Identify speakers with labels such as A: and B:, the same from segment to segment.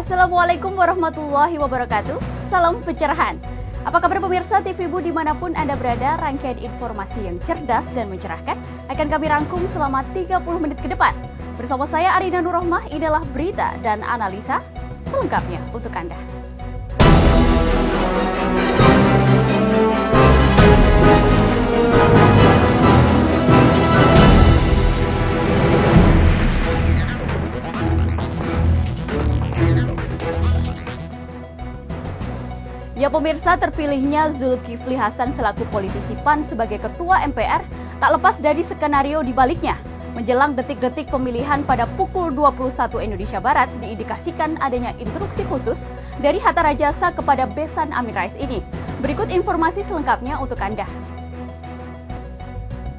A: Assalamualaikum warahmatullahi wabarakatuh. Salam pencerahan. Apa kabar pemirsa TV Bu dimanapun Anda berada? Rangkaian informasi yang cerdas dan mencerahkan akan kami rangkum selama 30 menit ke depan. Bersama saya Arina Nurrohmah, inilah berita dan analisa selengkapnya untuk Anda. Ya pemirsa, terpilihnya Zulkifli Hasan selaku politisi PAN sebagai Ketua MPR tak lepas dari skenario di baliknya. Menjelang detik-detik pemilihan pada pukul 21 Indonesia Barat, diindikasikan adanya instruksi khusus dari Hatta Rajasa kepada Besan Amin Rais ini. Berikut informasi selengkapnya untuk Anda.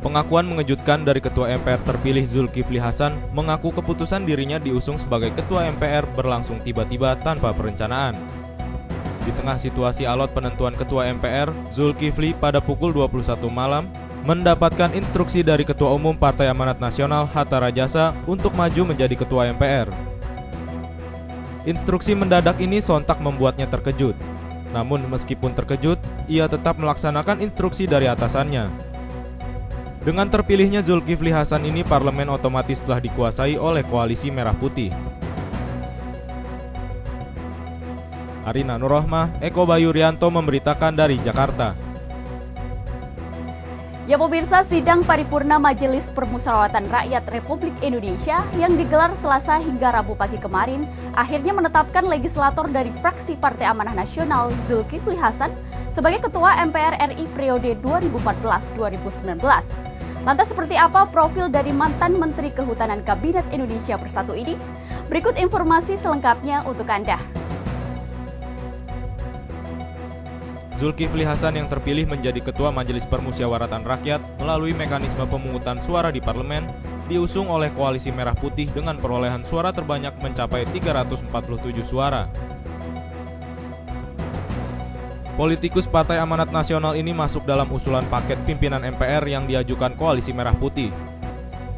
B: Pengakuan mengejutkan dari Ketua MPR terpilih Zulkifli Hasan mengaku keputusan dirinya diusung sebagai Ketua MPR berlangsung tiba-tiba tanpa perencanaan. Di tengah situasi alot penentuan Ketua MPR, Zulkifli pada pukul 21 malam mendapatkan instruksi dari Ketua Umum Partai Amanat Nasional Hatta Rajasa untuk maju menjadi Ketua MPR. Instruksi mendadak ini sontak membuatnya terkejut. Namun meskipun terkejut, ia tetap melaksanakan instruksi dari atasannya. Dengan terpilihnya Zulkifli Hasan ini, parlemen otomatis telah dikuasai oleh Koalisi Merah Putih. Arina Nurrohmah, Eko Bayu Rianto memberitakan dari Jakarta.
A: Ya pemirsa, sidang paripurna Majelis Permusyawaratan Rakyat Republik Indonesia yang digelar Selasa hingga Rabu pagi kemarin akhirnya menetapkan legislator dari fraksi Partai Amanah Nasional Zulkifli Hasan sebagai Ketua MPR RI periode 2014-2019. Lantas seperti apa profil dari mantan Menteri Kehutanan Kabinet Indonesia Bersatu ini? Berikut informasi selengkapnya untuk Anda.
B: Zulkifli Hasan yang terpilih menjadi Ketua Majelis Permusyawaratan Rakyat melalui mekanisme pemungutan suara di parlemen diusung oleh Koalisi Merah Putih dengan perolehan suara terbanyak mencapai 347 suara. Politikus Partai Amanat Nasional ini masuk dalam usulan paket pimpinan MPR yang diajukan Koalisi Merah Putih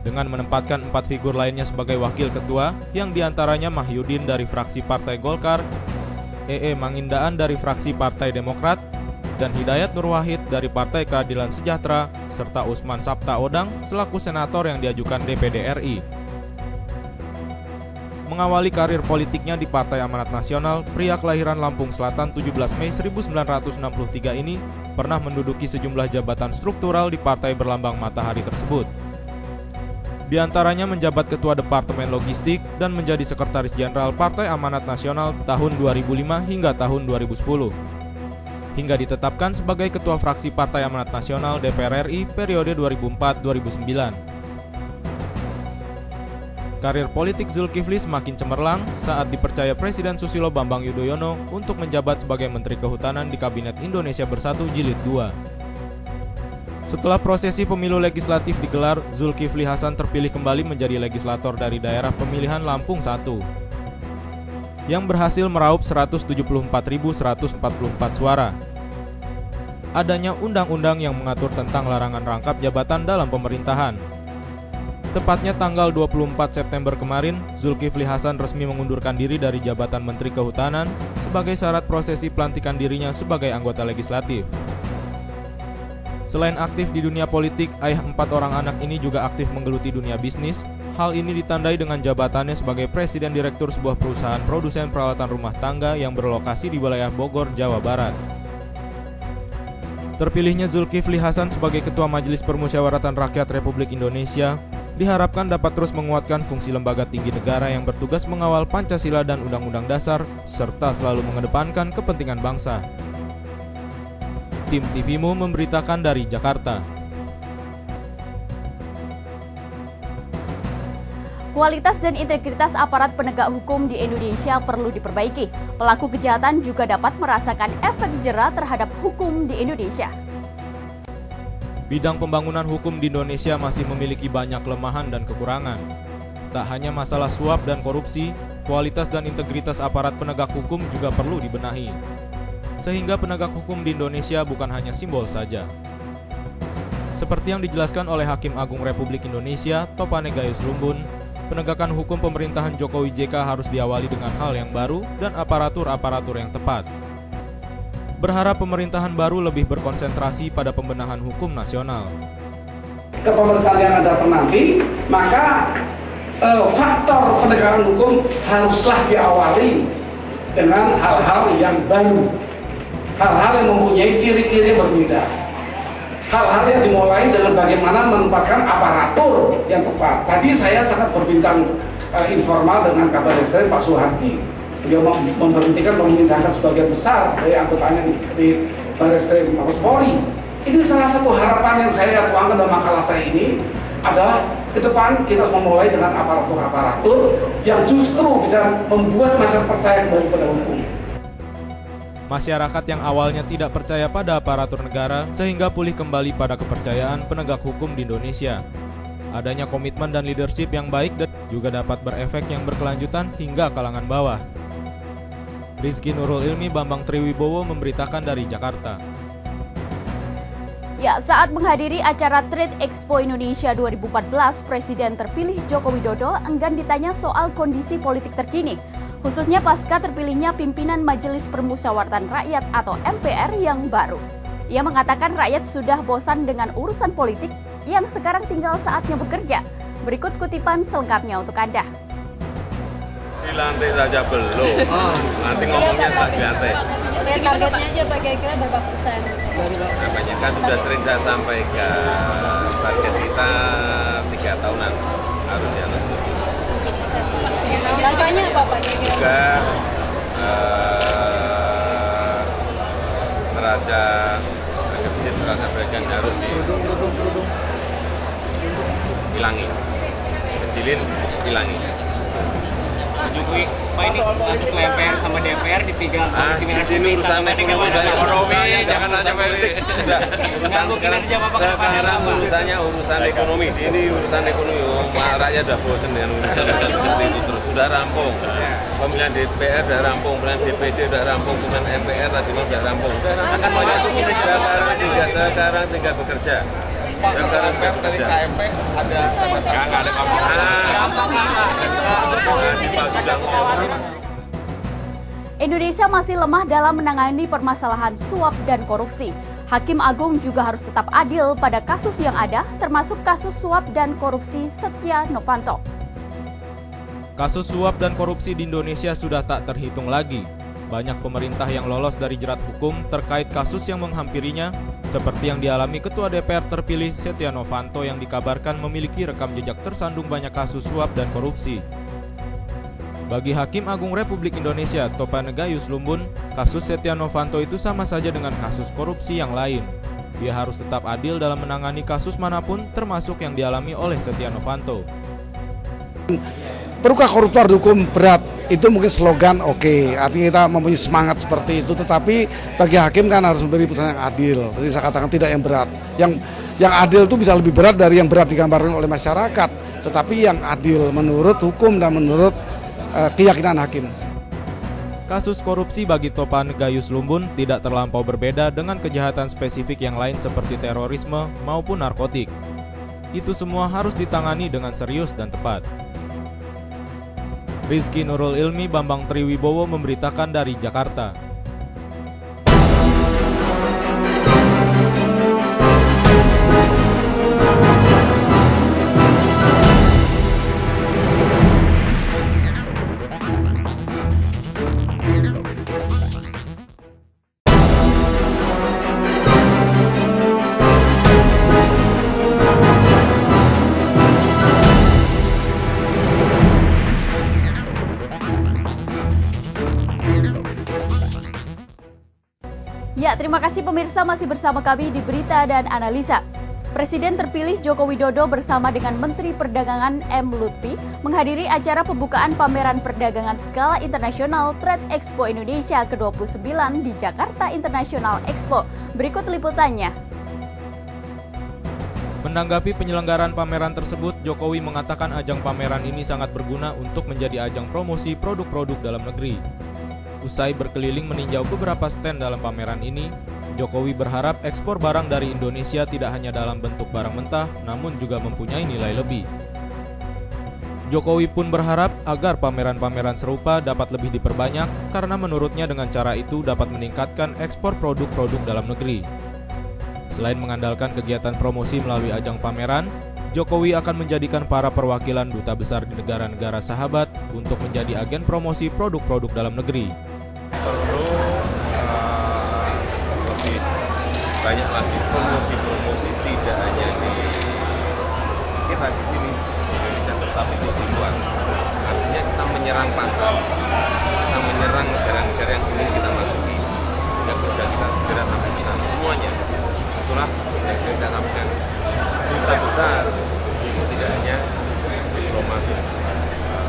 B: dengan menempatkan 4 figur lainnya sebagai wakil ketua, yang diantaranya Mahyudin dari fraksi Partai Golkar, Mangindaan dari fraksi Partai Demokrat, dan Hidayat Nur Wahid dari Partai Keadilan Sejahtera, serta Usman Sabtaodang selaku senator yang diajukan DPD RI. Mengawali karir politiknya di Partai Amanat Nasional, pria kelahiran Lampung Selatan 17 Mei 1963 ini pernah menduduki sejumlah jabatan struktural di partai berlambang matahari tersebut. Di antaranya menjabat Ketua Departemen Logistik dan menjadi Sekretaris Jenderal Partai Amanat Nasional tahun 2005 hingga tahun 2010. Hingga ditetapkan sebagai Ketua Fraksi Partai Amanat Nasional DPR RI periode 2004-2009. Karir politik Zulkifli semakin cemerlang saat dipercaya Presiden Susilo Bambang Yudhoyono untuk menjabat sebagai Menteri Kehutanan di Kabinet Indonesia Bersatu Jilid 2. Setelah prosesi pemilu legislatif digelar, Zulkifli Hasan terpilih kembali menjadi legislator dari daerah pemilihan Lampung 1 yang berhasil meraup 174.144 suara. Adanya undang-undang yang mengatur tentang larangan rangkap jabatan dalam pemerintahan. Tepatnya tanggal 24 September kemarin, Zulkifli Hasan resmi mengundurkan diri dari jabatan Menteri Kehutanan sebagai syarat prosesi pelantikan dirinya sebagai anggota legislatif. Selain aktif di dunia politik, ayah 4 orang anak ini juga aktif menggeluti dunia bisnis. Hal ini ditandai dengan jabatannya sebagai Presiden Direktur sebuah perusahaan produsen peralatan rumah tangga yang berlokasi di wilayah Bogor, Jawa Barat. Terpilihnya Zulkifli Hasan sebagai Ketua Majelis Permusyawaratan Rakyat Republik Indonesia diharapkan dapat terus menguatkan fungsi lembaga tinggi negara yang bertugas mengawal Pancasila dan Undang-Undang Dasar, serta selalu mengedepankan kepentingan bangsa. Tim TVMU memberitakan dari Jakarta.
A: Kualitas dan integritas aparat penegak hukum di Indonesia perlu diperbaiki. Pelaku kejahatan juga dapat merasakan efek jera terhadap hukum di Indonesia.
B: Bidang pembangunan hukum di Indonesia masih memiliki banyak kelemahan dan kekurangan. Tak hanya masalah suap dan korupsi, kualitas dan integritas aparat penegak hukum juga perlu dibenahi. Sehingga penegak hukum di Indonesia bukan hanya simbol saja. Seperti yang dijelaskan oleh Hakim Agung Republik Indonesia, Topane Gayus Lumbun, penegakan hukum pemerintahan Jokowi JK harus diawali dengan hal yang baru dan aparatur-aparatur yang tepat. Berharap pemerintahan baru lebih berkonsentrasi pada pembenahan hukum nasional.
C: Kepemerintahan yang ada nanti, maka faktor penegakan hukum haruslah diawali dengan hal-hal yang baru, hal-hal yang mempunyai ciri-ciri berbeda, hal-hal yang dimulai dengan bagaimana menempatkan aparatur yang tepat. Tadi saya sangat berbincang informal dengan Kabar Reskrim Pak Suhardi. Beliau memberhentikan memindahkan sebagian besar dari anggotanya di Barreskrim Mabes Polri. Ini salah satu harapan yang saya tuangkan dalam makalah saya ini adalah ke depan kita harus memulai dengan aparatur-aparatur yang justru bisa membuat masyarakat percaya kembali pada hukum.
B: Masyarakat yang awalnya tidak percaya pada aparatur negara sehingga pulih kembali pada kepercayaan penegak hukum di Indonesia. Adanya komitmen dan leadership yang baik dan juga dapat berefek yang berkelanjutan hingga kalangan bawah. Rizky Nurul Ilmi, Bambang Triwibowo memberitakan dari Jakarta.
A: Ya, saat menghadiri acara Trade Expo Indonesia 2014, Presiden terpilih Joko Widodo enggan ditanya soal kondisi politik terkini, khususnya pasca terpilihnya pimpinan Majelis Permusyawaratan Rakyat atau MPR yang baru. Ia mengatakan rakyat sudah bosan dengan urusan politik yang sekarang tinggal saatnya bekerja. Berikut kutipan selengkapnya untuk Anda.
D: Dilantik saja belum, nanti ngomongnya saat dilantik.
E: Ya, targetnya aja Pak, kira-kira berapa persen?
D: Namanya kan sudah sering saya sampaikan, target kita 3 tahunan harusnya setuju.
E: Langkahnya apa Pak kira-kira?
D: Juga neraca defisit neraca dagang harus dihilangi, kecilin, hilangi.
F: Jokowi, Pak, ini ketua MPR sama DPR ditinggal Komisi Merah Putih.
D: Ini urusan ekonomi, jangan nanya politik. Sekarang urusan ekonomi. Ini urusan ekonomi. Rakyat sudah bosan dengan urusan seperti itu terus. Sudah rampung. Pemilihan DPR sudah rampung, pemilihan DPD sudah rampung, pemilihan MPR tadi sudah rampung. Sekarang tinggal bekerja. Sekarang bekerja.
F: Ada
A: Indonesia masih lemah dalam menangani permasalahan suap dan korupsi. Hakim Agung juga harus tetap adil pada kasus yang ada, termasuk kasus suap dan korupsi Setia Novanto.
B: Kasus suap dan korupsi di Indonesia sudah tak terhitung lagi. Banyak pemerintah yang lolos dari jerat hukum terkait kasus yang menghampirinya, seperti yang dialami Ketua DPR terpilih Setia Novanto yang dikabarkan memiliki rekam jejak tersandung banyak kasus suap dan korupsi. Bagi Hakim Agung Republik Indonesia Topan Gayus Lumbun, kasus Setia Novanto itu sama saja dengan kasus korupsi yang lain. Dia harus tetap adil dalam menangani kasus manapun, termasuk yang dialami oleh Setia Novanto.
C: Perlukah koruptor dihukum berat? Itu mungkin slogan oke, artinya kita mempunyai semangat seperti itu, tetapi bagi hakim kan harus memberi putusan yang adil. Jadi saya katakan tidak yang berat. Yang adil itu bisa lebih berat dari yang berat digambarkan oleh masyarakat, tetapi yang adil menurut hukum dan menurut keyakinan hakim.
B: Kasus korupsi bagi Topan Gayus Lumbun tidak terlampau berbeda dengan kejahatan spesifik yang lain seperti terorisme maupun narkotik. Itu semua harus ditangani dengan serius dan tepat. Rizky Nurul Ilmi, Bambang Triwibowo memberitakan dari Jakarta.
A: Ya, terima kasih pemirsa masih bersama kami di Berita dan Analisa. Presiden terpilih Joko Widodo bersama dengan Menteri Perdagangan M. Lutfi menghadiri acara pembukaan pameran perdagangan skala internasional Trade Expo Indonesia ke-29 di Jakarta International Expo. Berikut liputannya.
B: Menanggapi penyelenggaraan pameran tersebut, Jokowi mengatakan ajang pameran ini sangat berguna untuk menjadi ajang promosi produk-produk dalam negeri. Usai berkeliling meninjau beberapa stand dalam pameran ini, Jokowi berharap ekspor barang dari Indonesia tidak hanya dalam bentuk barang mentah, namun juga mempunyai nilai lebih. Jokowi pun berharap agar pameran-pameran serupa dapat lebih diperbanyak karena menurutnya dengan cara itu dapat meningkatkan ekspor produk-produk dalam negeri. Selain mengandalkan kegiatan promosi melalui ajang pameran, Jokowi akan menjadikan para perwakilan duta besar di negara-negara sahabat untuk menjadi agen promosi produk-produk dalam negeri.
D: Perlu lebih banyak lagi promosi-promosi, tidak hanya di kita di sini di Indonesia, tetapi di luar. Artinya kita menyerang pasar, kita menyerang negara-negara yang ingin kita masuki, sehingga kerja kita segera sampai ke sana semuanya. Itulah yang kita sampaikan. Duta besar itu tidak hanya diplomasi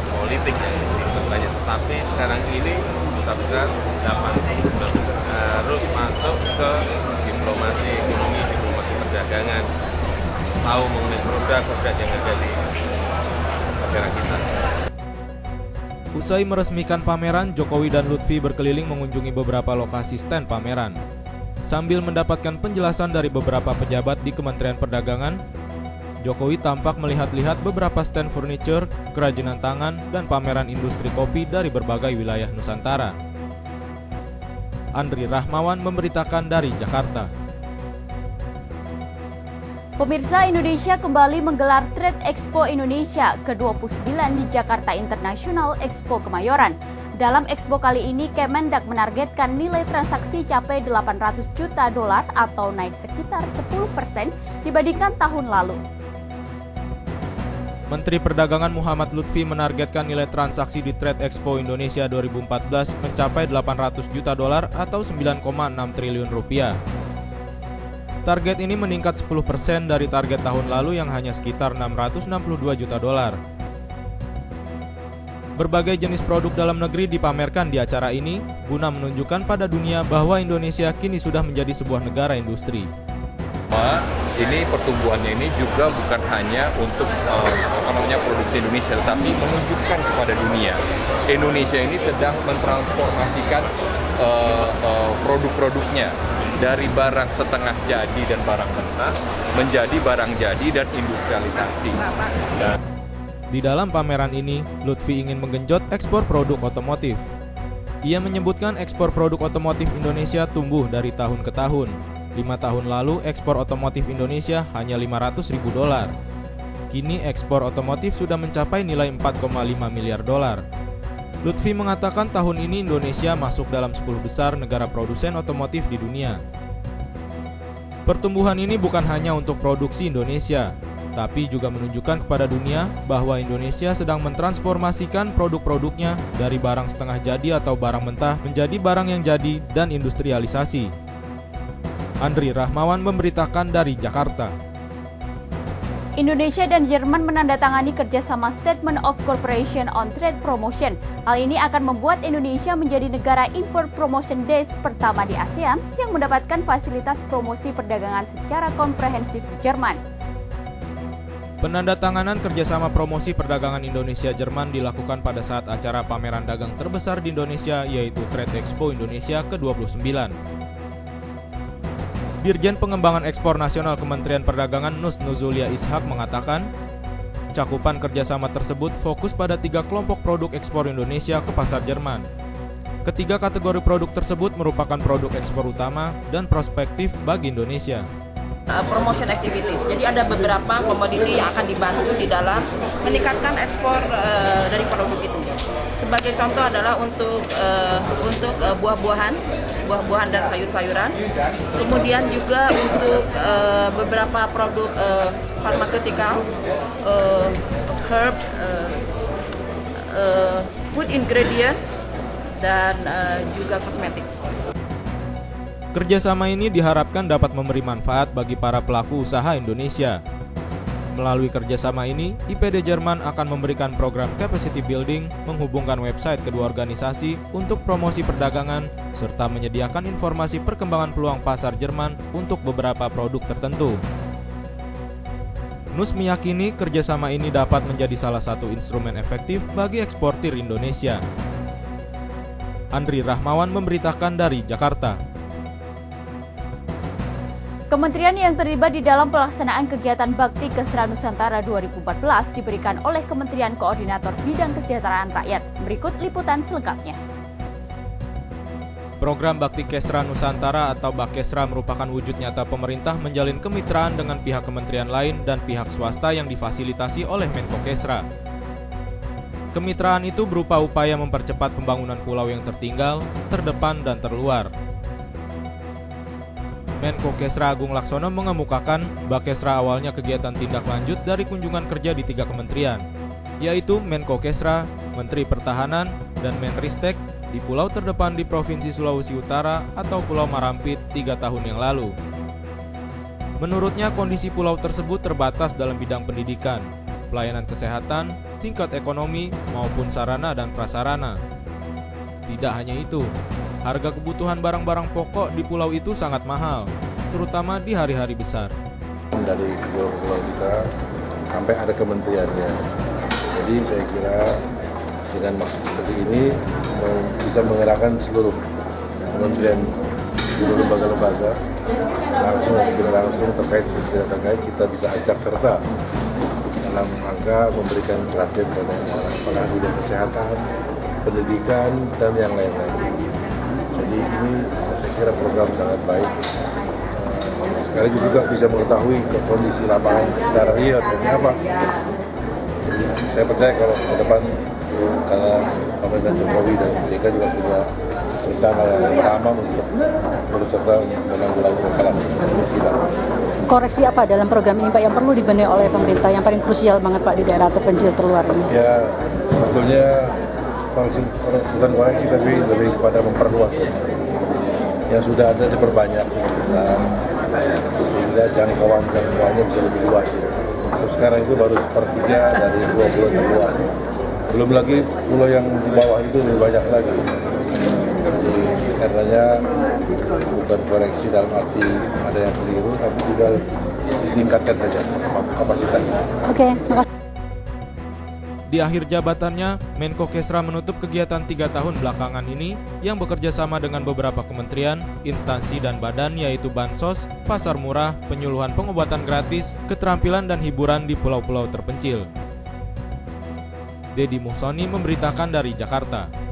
D: politik yang diperbanyak, tetapi sekarang ini duta besar 80-90% harus masuk ke diplomasi ekonomi, diplomasi perdagangan, tahu mengenai produk-produk yang ada di negara kita.
B: Usai meresmikan pameran, Jokowi dan Lutfi berkeliling mengunjungi beberapa lokasi stand pameran. Sambil mendapatkan penjelasan dari beberapa pejabat di Kementerian Perdagangan, Jokowi tampak melihat-lihat beberapa stand furniture, kerajinan tangan, dan pameran industri kopi dari berbagai wilayah Nusantara. Andri Rahmawan memberitakan dari Jakarta.
A: Pemirsa, Indonesia kembali menggelar Trade Expo Indonesia ke-29 di Jakarta International Expo Kemayoran. Dalam expo kali ini, Kemendak menargetkan nilai transaksi capai $800 juta atau naik sekitar 10% dibandingkan tahun lalu.
B: Menteri Perdagangan Muhammad Lutfi menargetkan nilai transaksi di Trade Expo Indonesia 2014 mencapai $800 juta atau 9,6 triliun rupiah. Target ini meningkat 10% dari target tahun lalu yang hanya sekitar $662 juta. Berbagai jenis produk dalam negeri dipamerkan di acara ini guna menunjukkan pada dunia bahwa Indonesia kini sudah menjadi sebuah negara industri.
G: Ini pertumbuhannya ini juga bukan hanya untuk produksi Indonesia, tetapi menunjukkan kepada dunia Indonesia ini sedang mentransformasikan produk-produknya dari barang setengah jadi dan barang mentah menjadi barang jadi dan industrialisasi.
B: Di dalam pameran ini, Lutfi ingin menggenjot ekspor produk otomotif. Ia menyebutkan ekspor produk otomotif Indonesia tumbuh dari tahun ke tahun. 5 tahun lalu, ekspor otomotif Indonesia hanya $500.000. Kini ekspor otomotif sudah mencapai nilai $4,5 miliar. Lutfi mengatakan tahun ini Indonesia masuk dalam 10 besar negara produsen otomotif di dunia. Pertumbuhan ini bukan hanya untuk produksi Indonesia, tapi juga menunjukkan kepada dunia bahwa Indonesia sedang mentransformasikan produk-produknya dari barang setengah jadi atau barang mentah menjadi barang yang jadi dan industrialisasi. Andri Rahmawan memberitakan dari Jakarta.
A: Indonesia dan Jerman menandatangani kerjasama Statement of Cooperation on Trade Promotion. Hal ini akan membuat Indonesia menjadi negara Import Promotion Days pertama di ASEAN yang mendapatkan fasilitas promosi perdagangan secara komprehensif Jerman.
B: Penandatanganan kerjasama promosi perdagangan Indonesia-Jerman dilakukan pada saat acara pameran dagang terbesar di Indonesia, yaitu Trade Expo Indonesia ke-29. Dirjen Pengembangan Ekspor Nasional Kementerian Perdagangan Nus Nuzulia Ishak mengatakan, cakupan kerjasama tersebut fokus pada 3 kelompok produk ekspor Indonesia ke pasar Jerman. Ketiga kategori produk tersebut merupakan produk ekspor utama dan prospektif bagi Indonesia.
H: Promotion activities. Jadi ada beberapa komoditi yang akan dibantu di dalam meningkatkan ekspor dari produk itu. Sebagai contoh adalah untuk buah-buahan dan sayur-sayuran. Kemudian juga untuk beberapa produk pharmaceutical, herb, food ingredient, dan juga kosmetik.
B: Kerjasama ini diharapkan dapat memberi manfaat bagi para pelaku usaha Indonesia. Melalui kerjasama ini, IPD Jerman akan memberikan program capacity building, menghubungkan website kedua organisasi untuk promosi perdagangan, serta menyediakan informasi perkembangan peluang pasar Jerman untuk beberapa produk tertentu. Nus meyakini kerjasama ini dapat menjadi salah satu instrumen efektif bagi eksportir Indonesia. Andri Rahmawan memberitakan dari Jakarta.
A: Kementerian yang terlibat di dalam pelaksanaan kegiatan Bakti Kesra Nusantara 2014 diberikan oleh Kementerian Koordinator Bidang Kesejahteraan Rakyat. Berikut liputan selengkapnya.
B: Program Bakti Kesra Nusantara atau Bakesra merupakan wujud nyata pemerintah menjalin kemitraan dengan pihak kementerian lain dan pihak swasta yang difasilitasi oleh Menko Kesra. Kemitraan itu berupa upaya mempercepat pembangunan pulau yang tertinggal, terdepan, dan terluar. Menko Kesra Agung Laksono mengemukakan Bakesra awalnya kegiatan tindak lanjut dari kunjungan kerja di 3 kementerian, yaitu Menko Kesra, Menteri Pertahanan, dan Menristek di pulau terdepan di Provinsi Sulawesi Utara atau Pulau Marampit 3 tahun yang lalu. Menurutnya kondisi pulau tersebut terbatas dalam bidang pendidikan, pelayanan kesehatan, tingkat ekonomi, maupun sarana dan prasarana. Tidak hanya itu, harga kebutuhan barang-barang pokok di pulau itu sangat mahal, terutama di hari-hari besar.
I: Dari pulau-pulau kita sampai ada kementeriannya. Jadi saya kira dengan maksud seperti ini bisa mengerahkan seluruh kementerian, seluruh lembaga-lembaga langsung tidak langsung terkait kita bisa ajak serta dalam rangka memberikan perhatian kepada apakah bidang kesehatan, pendidikan, dan yang lain-lain. Jadi ini saya kira program sangat baik. Sekaligus juga bisa mengetahui kondisi lapangan secara real seperti apa. Jadi saya percaya kalau ke depan karena pemerintahan Jokowi dan JK juga punya rencana yang sama untuk turut serta menanggulangi masalah kemiskinan.
J: Koreksi apa dalam program ini Pak yang perlu dibenahi oleh pemerintah yang paling krusial banget Pak di daerah terpencil terluar ini?
I: Ya sebetulnya bukan koreksi tapi lebih kepada memperluas saja. Yang sudah ada diperbanyak lebih besar sehingga jangkauannya bisa lebih luas. Terus sekarang itu baru sepertiga dari pulau-pulau terluar. Belum lagi pulau yang di bawah itu lebih banyak lagi. Jadi karenanya bukan koreksi dalam arti ada yang keliru, tapi tinggal ditingkatkan saja kapasitas.
J: Oke, makasih.
B: Di akhir jabatannya, Menko Kesra menutup kegiatan 3 tahun belakangan ini yang bekerja sama dengan beberapa kementerian, instansi, dan badan yaitu Bansos, Pasar Murah, penyuluhan pengobatan gratis, keterampilan dan hiburan di pulau-pulau terpencil. Dedi Muhsoni memberitakan dari Jakarta.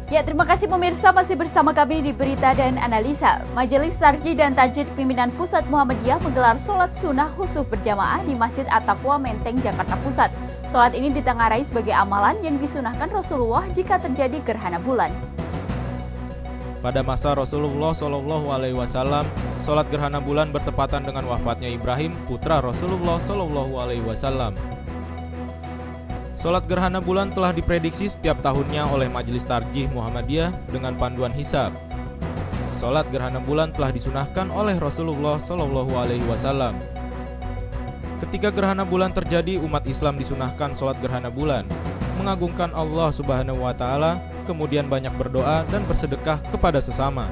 A: Ya, terima kasih pemirsa masih bersama kami di Berita dan Analisa. Majelis Tarjih dan Tajdid Pimpinan Pusat Muhammadiyah menggelar sholat sunnah khusuf berjamaah di Masjid At-Taqwa Menteng, Jakarta Pusat. Sholat ini ditengarai sebagai amalan yang disunahkan Rasulullah jika terjadi gerhana bulan.
B: Pada masa Rasulullah SAW, sholat gerhana bulan bertepatan dengan wafatnya Ibrahim, putra Rasulullah SAW. Sholat gerhana bulan telah diprediksi setiap tahunnya oleh Majelis Tarjih Muhammadiyah dengan panduan hisab. Sholat gerhana bulan telah disunahkan oleh Rasulullah SAW. Ketika gerhana bulan terjadi, umat Islam disunahkan sholat gerhana bulan, mengagungkan Allah Subhanahu wa Ta'ala, kemudian banyak berdoa dan bersedekah kepada sesama.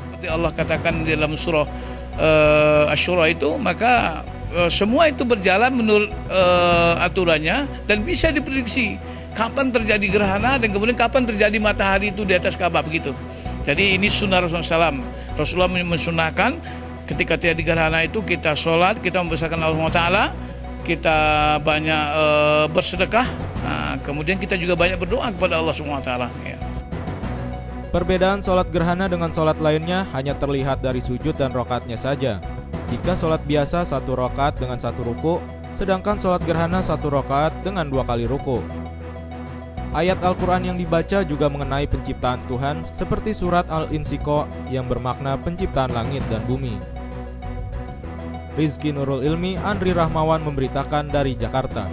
K: Seperti Allah katakan di dalam surah Asy-Syura itu, maka semua itu berjalan menurut aturannya dan bisa diprediksi kapan terjadi gerhana dan kemudian kapan terjadi matahari itu di atas Ka'bah begitu. Jadi ini sunnah Rasulullah SAW. Rasulullah mensunahkan ketika terjadi gerhana itu kita sholat, kita membesarkan Allah SWT, kita banyak bersedekah, kemudian kita juga banyak berdoa kepada Allah SWT. Ya.
B: Perbedaan sholat gerhana dengan sholat lainnya hanya terlihat dari sujud dan rakaatnya saja. Jika sholat biasa 1 rakaat dengan 1 ruku, sedangkan sholat gerhana 1 rakaat dengan 2 kali ruku. Ayat Al-Quran yang dibaca juga mengenai penciptaan Tuhan, seperti surat Al-Insyikha yang bermakna penciptaan langit dan bumi. Rizky Nurul Ilmi, Andri Rahmawan memberitakan dari Jakarta.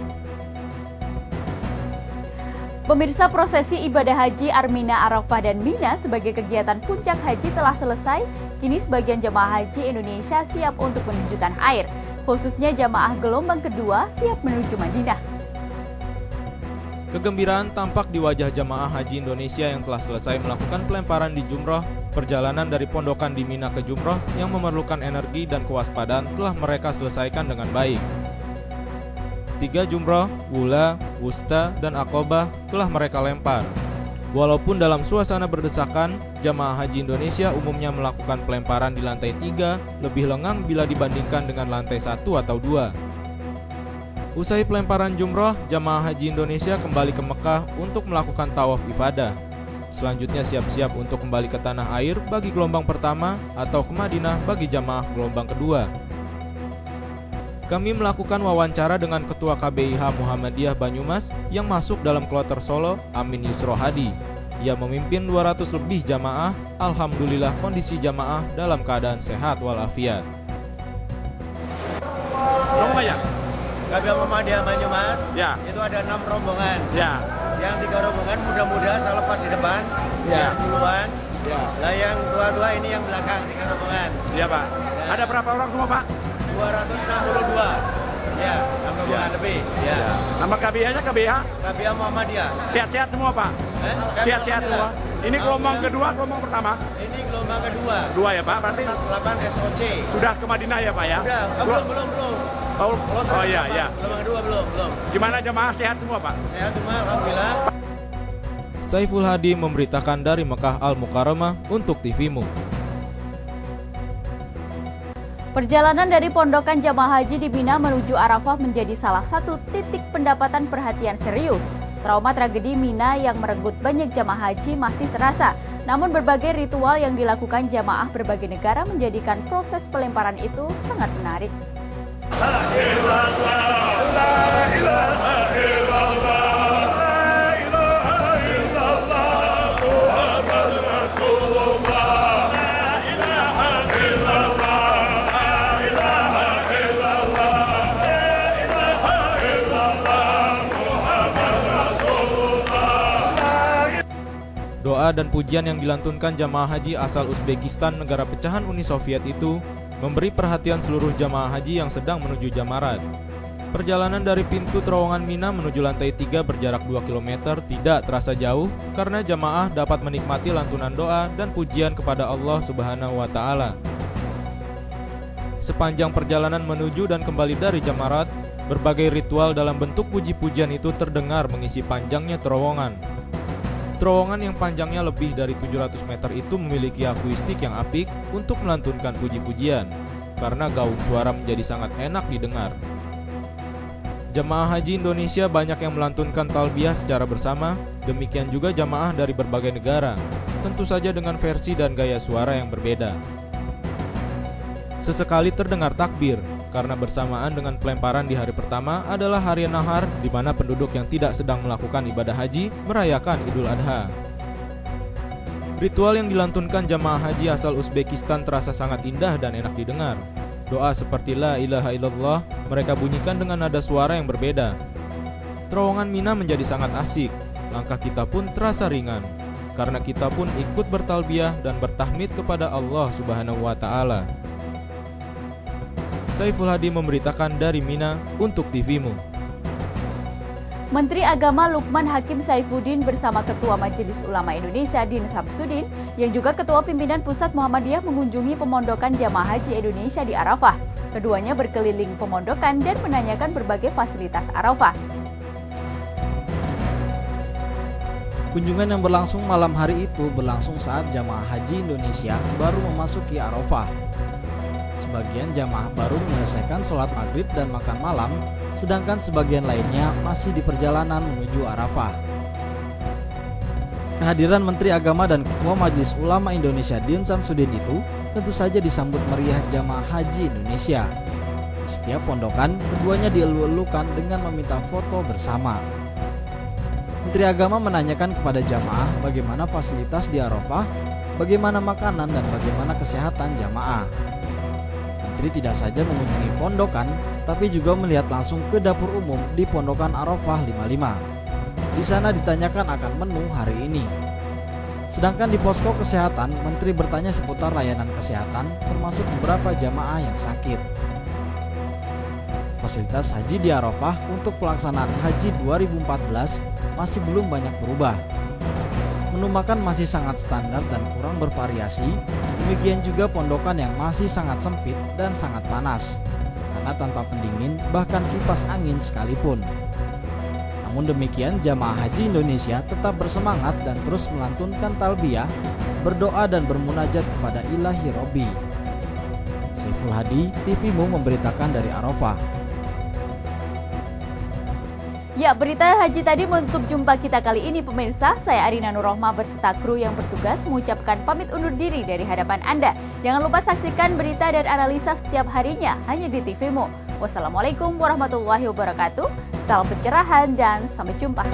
A: Pemirsa, prosesi ibadah haji Armina, Arafah, dan Mina sebagai kegiatan puncak haji telah selesai. Kini sebagian jamaah haji Indonesia siap untuk menuju tanah air, khususnya jamaah gelombang kedua siap menuju Madinah.
B: Kegembiraan tampak di wajah jamaah haji Indonesia yang telah selesai melakukan pelemparan di Jumroh. Perjalanan dari pondokan di Mina ke Jumroh yang memerlukan energi dan kewaspadaan telah mereka selesaikan dengan baik. 3 Jumroh, Wula, Wusta, dan Aqobah telah mereka lempar. Walaupun dalam suasana berdesakan, jamaah haji Indonesia umumnya melakukan pelemparan di lantai 3 lebih lengang bila dibandingkan dengan lantai 1 atau 2. Usai pelemparan Jumroh, jamaah haji Indonesia kembali ke Mekah untuk melakukan tawaf ifadah. Selanjutnya siap-siap untuk kembali ke tanah air bagi gelombang pertama atau ke Madinah bagi jamaah gelombang kedua. Kami melakukan wawancara dengan Ketua KBIH Muhammadiyah Banyumas yang masuk dalam kloter Solo, Amin Yusro Hadi. Ia memimpin 200 lebih jamaah. Alhamdulillah kondisi jamaah dalam keadaan sehat walafiat.
L: Rombongan ya? KBIH Muhammadiyah Banyumas, ya. Itu ada 6 rombongan. Ya. Yang 3 rombongan muda-muda saya lepas di depan, ya. Duluan. Ya. Nah yang tua-tua ini yang belakang 3 rombongan. Iya Pak. Ya. Ada berapa orang semua Pak? 262. Ya, 6 rombongan lebih. Ya. Nama KBIH-nya KBIH? KBIH Muhammadiyah. Sehat-sehat semua Pak? Sehat-sehat semua. Ini gelombang kedua, gelombang pertama? Ini gelombang kedua. Dua ya Pak, berarti? 8 SOC. Sudah ke Madinah ya Pak ya? Sudah, belum. Oh iya, iya. Gelombang kedua belum. Gimana jemaah, sehat semua Pak? Sehat semua, alhamdulillah.
B: Saiful Hadi memberitakan dari Mekah Al-Mukarramah untuk TVMU.
A: Perjalanan dari pondokan jamaah haji di Mina menuju Arafah menjadi salah satu titik pendapatan perhatian serius. Trauma tragedi Mina yang merenggut banyak jamaah haji masih terasa. Namun berbagai ritual yang dilakukan jamaah berbagai negara menjadikan proses pelemparan itu sangat menarik.
B: Doa dan pujian yang dilantunkan jamaah haji asal Uzbekistan, negara pecahan Uni Soviet itu, memberi perhatian seluruh jamaah haji yang sedang menuju Jamarat. Perjalanan dari pintu terowongan Mina menuju lantai 3 berjarak 2 km tidak terasa jauh karena jamaah dapat menikmati lantunan doa dan pujian kepada Allah Subhanahu wa Ta'ala. Sepanjang perjalanan menuju dan kembali dari Jamarat, berbagai ritual dalam bentuk puji-pujian itu terdengar mengisi panjangnya terowongan. Terowongan yang panjangnya lebih dari 700 meter itu memiliki akuistik yang apik untuk melantunkan puji-pujian, karena gaung suara menjadi sangat enak didengar. Jemaah haji Indonesia banyak yang melantunkan talbiyah secara bersama Demikian juga jamaah dari berbagai negara, tentu saja dengan versi dan gaya suara yang berbeda. Sesekali terdengar takbir, karena bersamaan dengan pelemparan di hari pertama adalah hari Nahar, di mana penduduk yang tidak sedang melakukan ibadah haji merayakan Idul Adha. Ritual yang dilantunkan jamaah haji asal Uzbekistan terasa sangat indah dan enak didengar. Doa seperti La ilaha illallah mereka bunyikan dengan nada suara yang berbeda. Terowongan Mina menjadi sangat asik. Langkah kita pun terasa ringan, karena kita pun ikut bertalbiyah dan bertahmid kepada Allah Subhanahu wa Ta'ala. Saiful Hadi memberitakan dari Mina untuk TVMU.
A: Menteri Agama Lukman Hakim Saifuddin bersama Ketua Majelis Ulama Indonesia Din Samsudin yang juga Ketua Pimpinan Pusat Muhammadiyah mengunjungi pemondokan jamaah haji Indonesia di Arafah. Keduanya berkeliling pemondokan dan menanyakan berbagai fasilitas Arafah.
M: Kunjungan yang berlangsung malam hari itu berlangsung saat jamaah haji Indonesia baru memasuki Arafah. Sebagian jamaah baru menyelesaikan sholat maghrib dan makan malam, sedangkan sebagian lainnya masih di perjalanan menuju Arafah. Kehadiran Menteri Agama dan Ketua Majelis Ulama Indonesia Din Samsudin itu tentu saja disambut meriah jamaah haji Indonesia. Di setiap pondokan, keduanya dielu-elukan dengan meminta foto bersama. Menteri Agama menanyakan kepada jamaah bagaimana fasilitas di Arafah, bagaimana makanan dan bagaimana kesehatan jamaah. Menteri tidak saja mengunjungi pondokan, tapi juga melihat langsung ke dapur umum di Pondokan Arafah 55. Di sana ditanyakan akan menu hari ini. Sedangkan di posko kesehatan, Menteri bertanya seputar layanan kesehatan, termasuk beberapa jamaah yang sakit. Fasilitas haji di Arafah untuk pelaksanaan haji 2014 masih belum banyak berubah. Menu makan masih sangat standar dan kurang bervariasi. Demikian juga pondokan yang masih sangat sempit dan sangat panas, karena tanpa pendingin bahkan kipas angin sekalipun. Namun demikian, jamaah haji Indonesia tetap bersemangat dan terus melantunkan talbiyah, berdoa dan bermunajat kepada Ilahi Robbi. Saiful Hadi, TVMU memberitakan dari Arafah.
A: Ya, berita haji tadi menutup jumpa kita kali ini pemirsa. Saya Arina Nurrohma berserta kru yang bertugas mengucapkan pamit undur diri dari hadapan Anda. Jangan lupa saksikan berita dan analisa setiap harinya hanya di TVMU. Wassalamualaikum warahmatullahi wabarakatuh. Salam pencerahan dan sampai jumpa.